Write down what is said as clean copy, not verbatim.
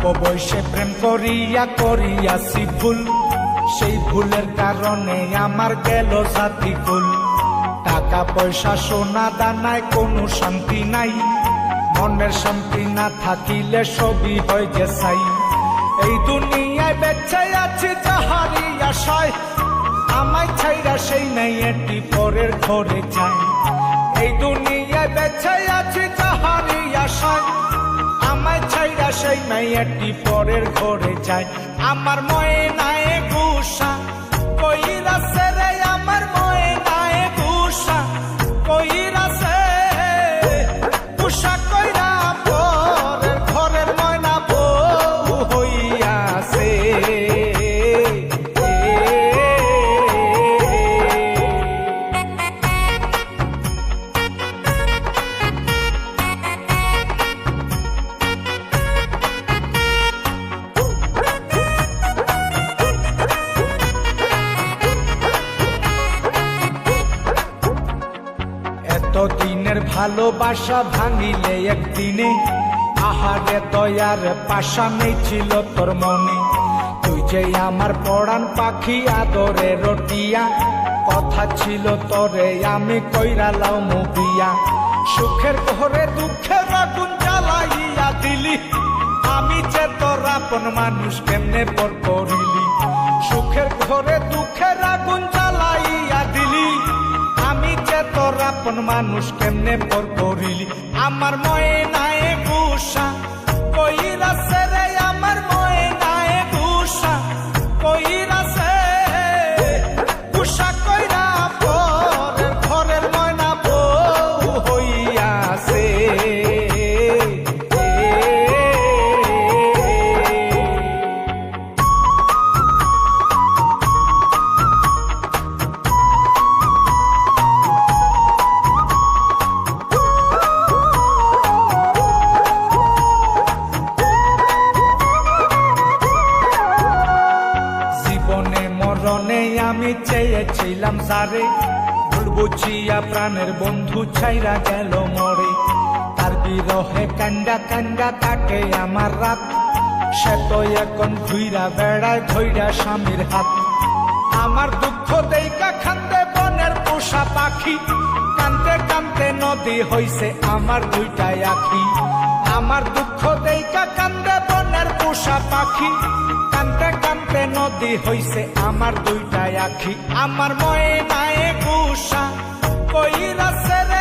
অল্প বয়সে প্রেম করিয়াছি ভুল, সেই ভুলের কারণে আমার গেল জাতি কুল। টাকা পয়সা সোনা দানায় কোনো শান্তি নাই, মনের শান্তি না থাকিলে সবই হয় যে ছাই। এই দুনিয়ায় বেঁচে আছি যাহারি আশায়, আমায় ছাইরা সেই নাই এটি পরের ঘরে যায়। এই দুনিয়ায় বেঁচে আছি যাহারি আশায়, আমায় ছাইরা সেই নাই এটি পরের ঘরে যায়। আমার ময়নায় গুসা কইরাছে রে, আমার ময়নায় গুসা কইরাছে, গুসা কইরা পরের ঘরের ময়না বউ হইয়াছে। দিনের ভালোবাসা ভাঙিলে একদিনে, আহারে দয়ার পাশা নেই ছিল তোর মনে। তুই যে আমার পরাণ পাখি আদরে রটিয়া, কথা ছিল তোরে আমি কইরালাও মুবিয়া। সুখের ঘরে দুঃখের আগুন জ্বালাইয়া দিলি, আমি যে তোর আপন মানুষ কেমনে পর করিলি। সুখের ঘরে দুঃখের আগুন জ্বালাইয়া দিলি, আমি যে তোর আপন মানুষ কেমনে পর করিলি। আমার ময়নায় গুসা কইরাছে রে, আমার ময়নায় গুসা কইরাছে, গুসা কইরা পরের ঘরের ময়না বউ হইয়াছে। আমি চেয়েছিলাম সারে, ভুল বুঝিয়া প্রাণের বন্ধু ছাইরা গেল মরে। তার বিরহে কান্দা কান্দা কাটে আমার রাত, সে তো এখন ঘুইরা বেড়ায় ধইরা স্বামীর হাত। আমার দুঃখ দেইকা খান্দে বনের পোষা পাখি, কান্দতে কান্দতে নদী হইছে আমার দুইটাই আখি। আমার দুঃখ দেইকা কান্দে বনের পোষা পাখি, কান্দতে কান্দতে নদী হইছে আমার দুইটাই আখি। আমার ময়নায় গুসা কইরাছে রে,